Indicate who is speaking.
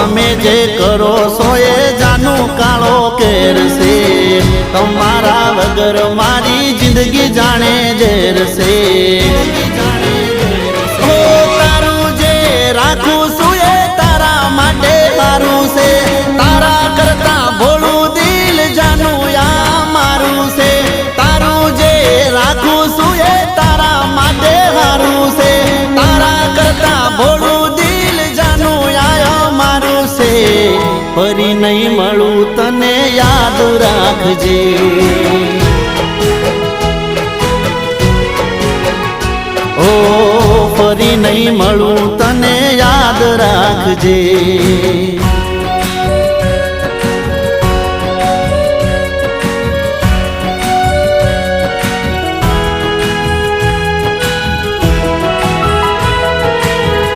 Speaker 1: તમે જે કરો છો એ જાનું કાળો કેર છે તમારા વગર મારી જિંદગી જાણે ઝેર છે તારું જે રાખું છું એ તારા માટે મારું છે તારા કરતા ભોળું દિલ જાનું આ મારું છે તારું જે રાખું છું એ તારા માટે મારું છે તારા કરતા ભોળું દિલ જાનું આ મારું છે ફરી નહીં મળું તને યાદ રાખજે ઓ ફરી નહીં મળું તને યાદ રાખજે।